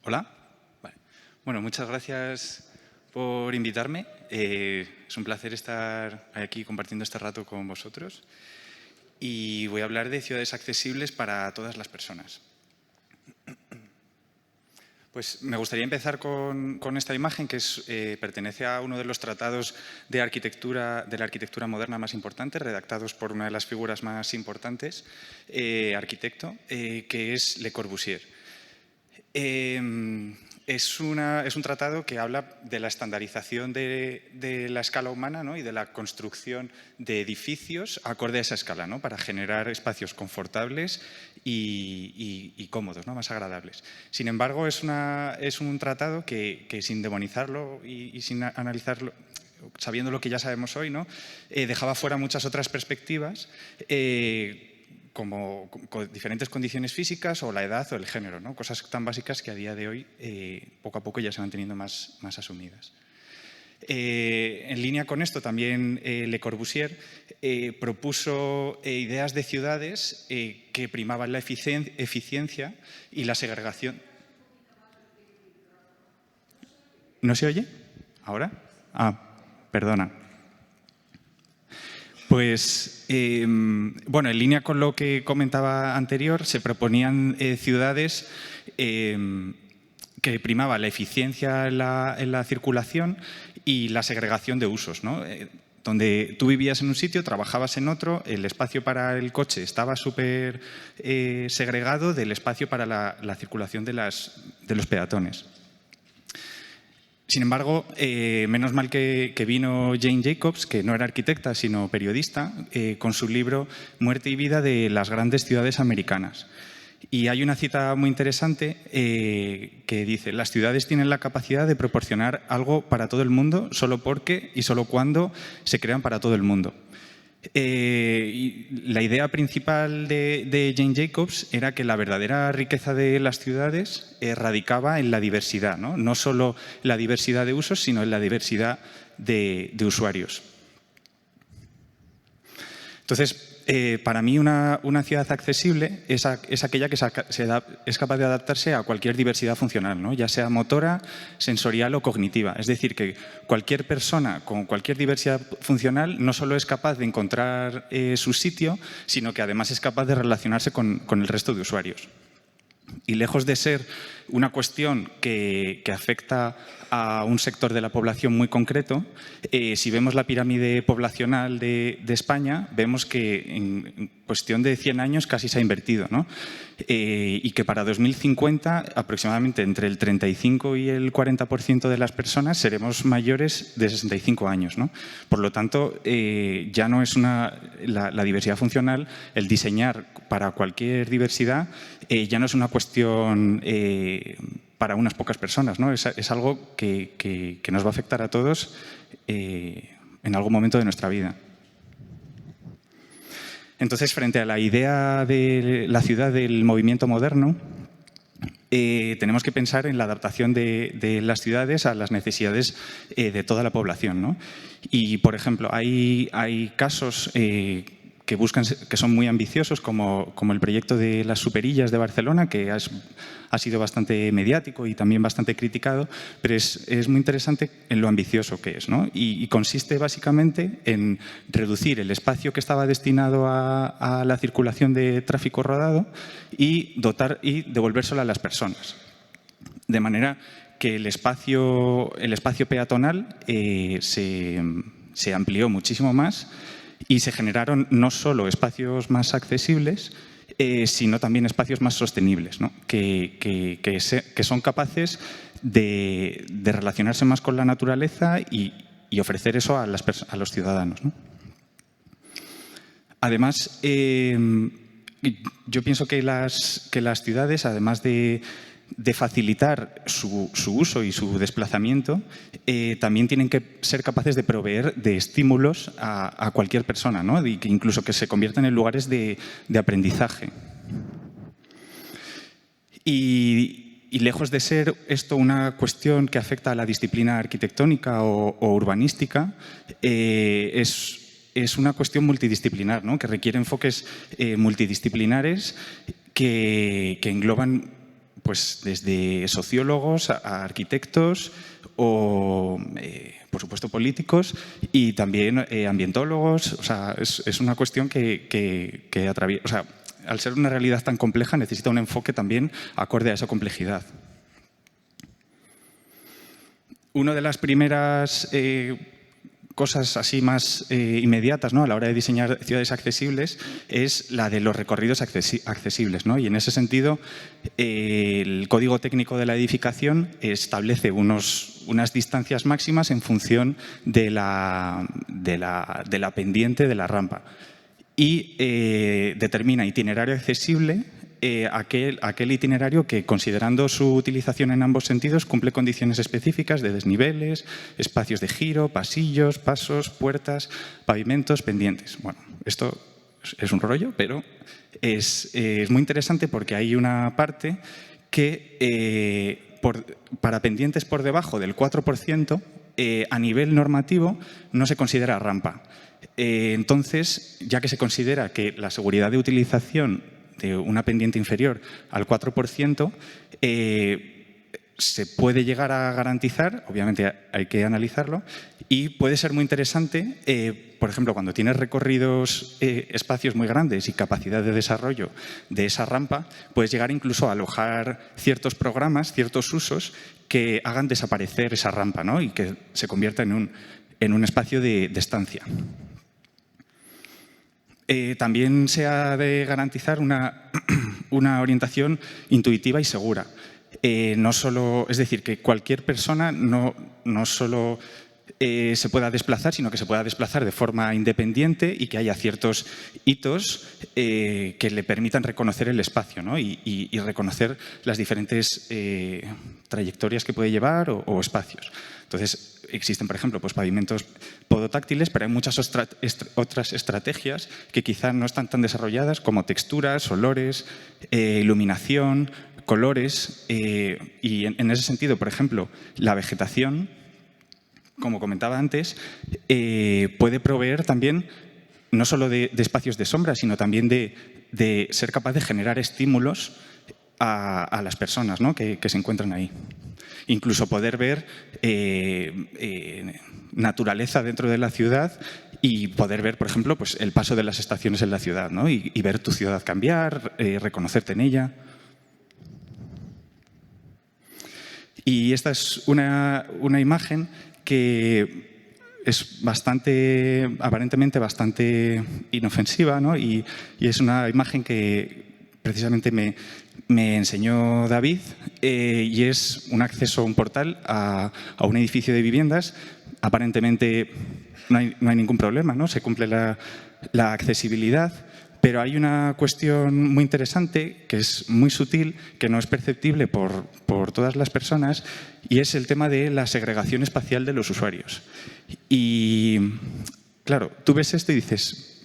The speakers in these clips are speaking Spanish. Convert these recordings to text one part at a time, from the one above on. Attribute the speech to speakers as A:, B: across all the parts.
A: Hola. Vale. Bueno, muchas gracias por invitarme. Es un placer estar aquí compartiendo este rato con vosotros. Y voy a hablar de ciudades accesibles para todas las personas. Pues me gustaría empezar con esta imagen que pertenece a uno de los tratados de la arquitectura moderna más importantes, redactados por una de las figuras más importantes, arquitecto, que es Le Corbusier. Es un tratado que habla de la estandarización de la escala humana, ¿no? Y de la construcción de edificios acorde a esa escala, ¿no? Para generar espacios confortables y cómodos, ¿no? Más agradables. Sin embargo, es un tratado que sin demonizarlo y sin analizarlo, sabiendo lo que ya sabemos hoy, ¿no? Dejaba fuera muchas otras perspectivas, como diferentes condiciones físicas o la edad o el género, ¿no? Cosas tan básicas que a día de hoy poco a poco ya se van teniendo más asumidas. En línea con esto, también Le Corbusier propuso ideas de ciudades que primaban la eficiencia y la segregación. ¿No se oye? ¿Ahora? Perdona. Pues, bueno, en línea con lo que comentaba anterior, se proponían ciudades que primaba la eficiencia en la circulación y la segregación de usos, ¿no? Donde tú vivías en un sitio, trabajabas en otro, el espacio para el coche estaba súper segregado del espacio para la circulación de los peatones. Sin embargo, menos mal que vino Jane Jacobs, que no era arquitecta, sino periodista, con su libro Muerte y vida de las grandes ciudades americanas. Y hay una cita muy interesante que dice: las ciudades tienen la capacidad de proporcionar algo para todo el mundo solo porque y solo cuando se crean para todo el mundo. Y la idea principal de Jane Jacobs era que la verdadera riqueza de las ciudades radicaba en la diversidad, ¿no? No solo la diversidad de usos, sino en la diversidad de usuarios. Entonces, para mí una ciudad accesible es aquella que es capaz de adaptarse a cualquier diversidad funcional, ¿no? Ya sea motora, sensorial o cognitiva. Es decir, que cualquier persona con cualquier diversidad funcional no solo es capaz de encontrar su sitio, sino que además es capaz de relacionarse con el resto de usuarios. Y lejos de ser una cuestión que afecta a un sector de la población muy concreto, si vemos la pirámide poblacional de España, vemos que en cuestión de 100 años casi se ha invertido, ¿no? Y que para 2050 aproximadamente entre el 35 y el 40% de las personas seremos mayores de 65 años, ¿no? Por lo tanto, ya no es la diversidad funcional, el diseñar para cualquier diversidad ya no es una cuestión para unas pocas personas, ¿no? Es algo que nos va a afectar a todos en algún momento de nuestra vida. Entonces, frente a la idea de la ciudad del movimiento moderno, tenemos que pensar en la adaptación de las ciudades a las necesidades de toda la población, ¿no? Y, por ejemplo, hay casos que son muy ambiciosos, como el proyecto de las superillas de Barcelona, que ha sido bastante mediático y también bastante criticado, pero es muy interesante en lo ambicioso que es, ¿no? Y consiste básicamente en reducir el espacio que estaba destinado a la circulación de tráfico rodado y devolvérselo a las personas. De manera que el espacio peatonal se amplió muchísimo más y se generaron no solo espacios más accesibles, sino también espacios más sostenibles, ¿no? que son capaces de relacionarse más con la naturaleza y ofrecer eso a los ciudadanos, ¿no? Además, yo pienso que las ciudades, además de facilitar su uso y su desplazamiento, también tienen que ser capaces de proveer de estímulos a cualquier persona, ¿no? Y que incluso que se conviertan en lugares de aprendizaje. Y lejos de ser esto una cuestión que afecta a la disciplina arquitectónica o urbanística, es una cuestión multidisciplinar, ¿no? Que requiere enfoques multidisciplinares que engloban pues desde sociólogos a arquitectos o, por supuesto, políticos y también ambientólogos. O sea, es una cuestión que atraviesa. O sea, al ser una realidad tan compleja, necesita un enfoque también acorde a esa complejidad. Una de las primeras cosas así más inmediatas, ¿no?, a la hora de diseñar ciudades accesibles es la de los recorridos accesibles, ¿no? Y en ese sentido, el Código Técnico de la Edificación establece unas distancias máximas en función de la pendiente de la rampa y determina itinerario accesible aquel itinerario que, considerando su utilización en ambos sentidos, cumple condiciones específicas de desniveles, espacios de giro, pasillos, pasos, puertas, pavimentos, pendientes. Bueno, esto es un rollo, pero es muy interesante porque hay una parte que para pendientes por debajo del 4%, a nivel normativo no se considera rampa. Entonces, ya que se considera que la seguridad de utilización de una pendiente inferior al 4%, se puede llegar a garantizar, obviamente hay que analizarlo, y puede ser muy interesante, por ejemplo, cuando tienes recorridos, espacios muy grandes y capacidad de desarrollo de esa rampa, puedes llegar incluso a alojar ciertos programas, ciertos usos que hagan desaparecer esa rampa, ¿no?, y que se convierta en un espacio de estancia. También se ha de garantizar una orientación intuitiva y segura. No solo, es decir, que cualquier persona no solo se pueda desplazar, sino que se pueda desplazar de forma independiente y que haya ciertos hitos que le permitan reconocer el espacio, ¿no?, y reconocer las diferentes trayectorias que puede llevar o espacios. Entonces, existen, por ejemplo, pues pavimentos podotáctiles, pero hay muchas otras estrategias que quizá no están tan desarrolladas, como texturas, olores, iluminación, colores. Y en ese sentido, por ejemplo, la vegetación, como comentaba antes, puede proveer también no solo de espacios de sombra, sino también de ser capaz de generar estímulos a las personas, ¿no?, que se encuentran ahí. Incluso poder ver naturaleza dentro de la ciudad y poder ver, por ejemplo, pues el paso de las estaciones en la ciudad, ¿no?, y ver tu ciudad cambiar, reconocerte en ella. Y esta es una imagen que es aparentemente bastante inofensiva, ¿no?, y es una imagen que precisamente me enseñó David, y es un acceso a un portal a un edificio de viviendas. Aparentemente no hay ningún problema, ¿no?, se cumple la accesibilidad, pero hay una cuestión muy interesante que es muy sutil, que no es perceptible por todas las personas, y es el tema de la segregación espacial de los usuarios. Y claro, tú ves esto y dices,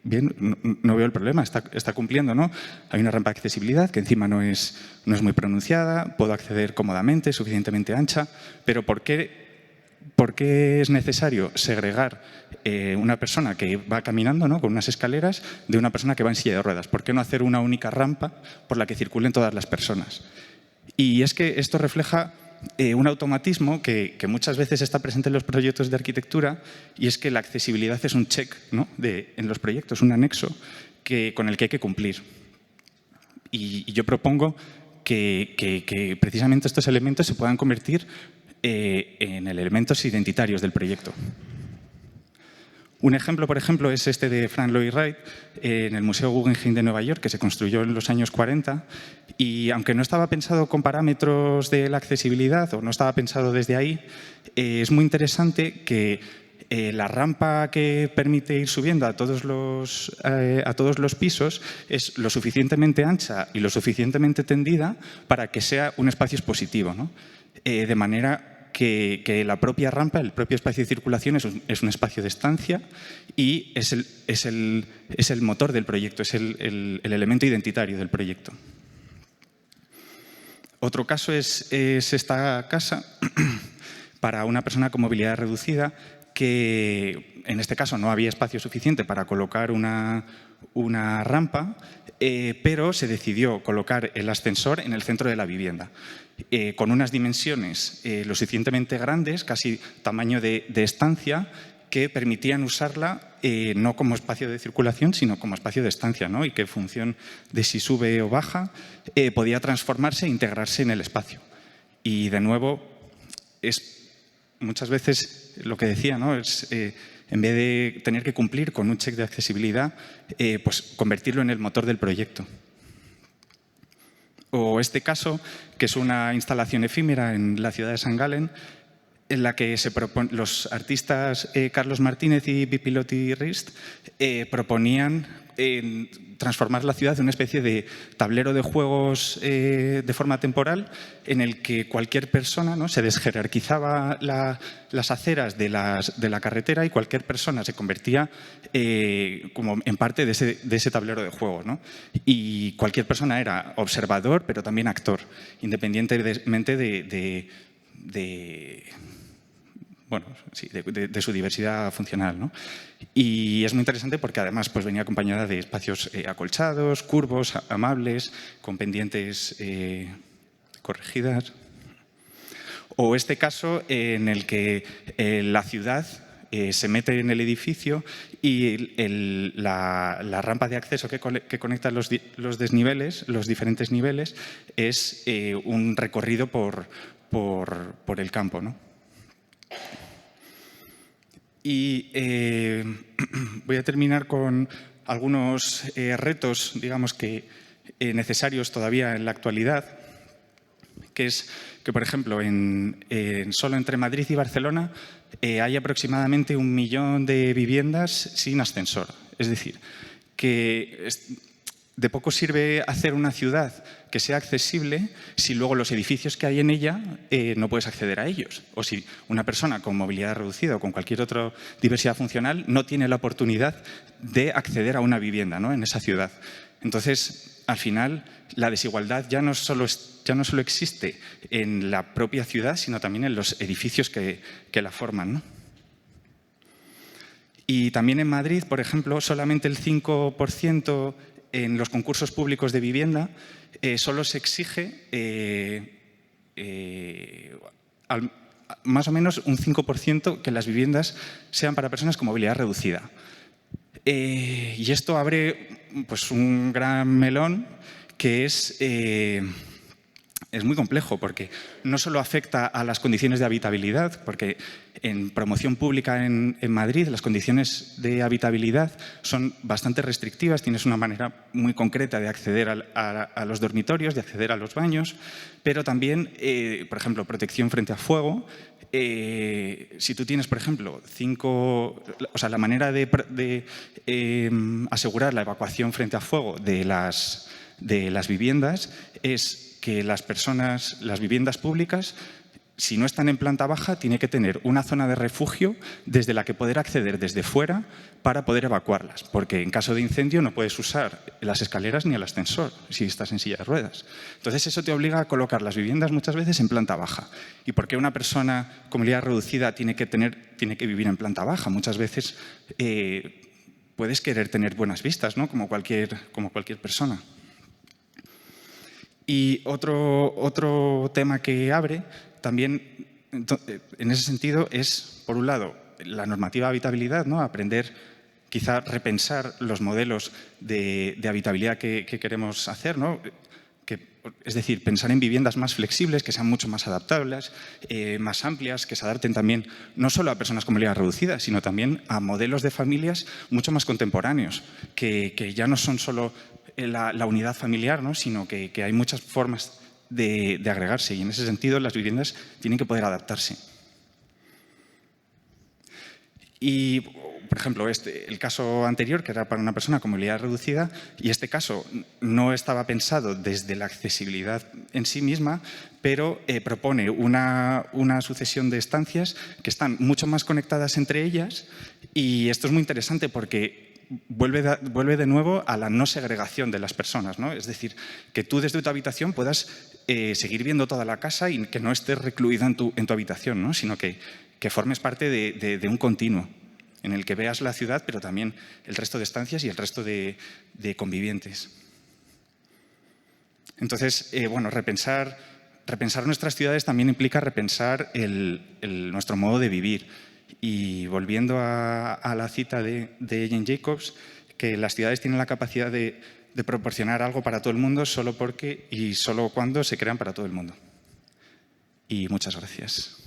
A: bien, no veo el problema, está cumpliendo, ¿no? Hay una rampa de accesibilidad que encima no es muy pronunciada, puedo acceder cómodamente, suficientemente ancha, pero ¿por qué es necesario segregar una persona que va caminando, ¿no?, con unas escaleras de una persona que va en silla de ruedas? ¿Por qué no hacer una única rampa por la que circulen todas las personas? Y es que esto refleja un automatismo que muchas veces está presente en los proyectos de arquitectura, y es que la accesibilidad es un check, ¿no?, en los proyectos, un anexo con el que hay que cumplir. Y yo propongo que precisamente estos elementos se puedan convertir en elementos identitarios del proyecto. Un ejemplo, por ejemplo, es este de Frank Lloyd Wright en el Museo Guggenheim de Nueva York, que se construyó en los años 40, y aunque no estaba pensado con parámetros de la accesibilidad o no estaba pensado desde ahí, es muy interesante que la rampa que permite ir subiendo a todos los pisos es lo suficientemente ancha y lo suficientemente tendida para que sea un espacio expositivo, ¿no? De manera que la propia rampa, el propio espacio de circulación es un espacio de estancia y es el motor del proyecto, es el elemento identitario del proyecto. Otro caso es esta casa para una persona con movilidad reducida que en este caso no había espacio suficiente para colocar una rampa, pero se decidió colocar el ascensor en el centro de la vivienda, con unas dimensiones lo suficientemente grandes, casi tamaño de estancia, que permitían usarla no como espacio de circulación, sino como espacio de estancia, ¿no? Y que en función de si sube o baja, podía transformarse e integrarse en el espacio. Y de nuevo, es muchas veces lo que decía, ¿no? Es, en vez de tener que cumplir con un check de accesibilidad, pues convertirlo en el motor del proyecto. O este caso, que es una instalación efímera en la ciudad de St. Gallen, en la que los artistas Carlos Martínez y Pipilotti Rist proponían transformar la ciudad en una especie de tablero de juegos de forma temporal, en el que cualquier persona, ¿no? Se desjerarquizaba las aceras de la carretera y cualquier persona se convertía como en parte de ese tablero de juego, ¿no? Y cualquier persona era observador, pero también actor, independientemente bueno, sí, de su diversidad funcional, ¿no? Y es muy interesante porque además pues, venía acompañada de espacios acolchados, curvos, amables, con pendientes corregidas. O este caso en el que la ciudad se mete en el edificio y la rampa de acceso que conecta los desniveles, los diferentes niveles, es un recorrido por el campo, ¿no? Y voy a terminar con algunos retos, digamos que necesarios todavía en la actualidad, que es que, por ejemplo, solo entre Madrid y Barcelona hay aproximadamente 1 millón de viviendas sin ascensor. Es decir, que de poco sirve hacer una ciudad que sea accesible si luego los edificios que hay en ella no puedes acceder a ellos. O si una persona con movilidad reducida o con cualquier otra diversidad funcional no tiene la oportunidad de acceder a una vivienda, ¿no? En esa ciudad. Entonces, al final, la desigualdad ya no solo existe en la propia ciudad, sino también en los edificios que la forman, ¿no? Y también en Madrid, por ejemplo, solamente el 5% en los concursos públicos de vivienda solo se exige más o menos un 5% que las viviendas sean para personas con movilidad reducida. Y esto abre pues, un gran melón que es muy complejo porque no solo afecta a las condiciones de habitabilidad, porque en promoción pública en Madrid las condiciones de habitabilidad son bastante restrictivas, tienes una manera muy concreta de acceder a los dormitorios, de acceder a los baños, pero también, por ejemplo, protección frente a fuego. Si tú tienes, por ejemplo, la manera de asegurar la evacuación frente a fuego de las viviendas es que las viviendas públicas, si no están en planta baja, tienen que tener una zona de refugio desde la que poder acceder desde fuera para poder evacuarlas, porque en caso de incendio no puedes usar las escaleras ni el ascensor si estás en silla de ruedas. Entonces eso te obliga a colocar las viviendas muchas veces en planta baja. ¿Y por qué una persona con movilidad reducida tiene que vivir en planta baja? Muchas veces puedes querer tener buenas vistas, ¿no? como cualquier persona. Y otro tema que abre también en ese sentido es, por un lado, la normativa de habitabilidad, ¿no? Aprender, quizá repensar los modelos de habitabilidad que queremos hacer, ¿no? Es decir, pensar en viviendas más flexibles, que sean mucho más adaptables, más amplias, que se adapten también no solo a personas con movilidad reducida, sino también a modelos de familias mucho más contemporáneos, que ya no son solo la unidad familiar, ¿no? Sino que hay muchas formas de agregarse y en ese sentido las viviendas tienen que poder adaptarse. Y, por ejemplo, el caso anterior, que era para una persona con movilidad reducida, y este caso no estaba pensado desde la accesibilidad en sí misma, pero propone una sucesión de estancias que están mucho más conectadas entre ellas, y esto es muy interesante porque vuelve de nuevo a la no segregación de las personas, ¿no? Es decir, que tú desde tu habitación puedas seguir viendo toda la casa y que no estés recluido en tu habitación, ¿no? Sino que formes parte de un continuo. en el que veas la ciudad, pero también el resto de estancias y el resto de convivientes. Entonces, bueno, repensar nuestras ciudades también implica repensar nuestro modo de vivir. Y volviendo a la cita de Jane Jacobs, que las ciudades tienen la capacidad de proporcionar algo para todo el mundo solo porque y solo cuando se crean para todo el mundo. Y muchas gracias.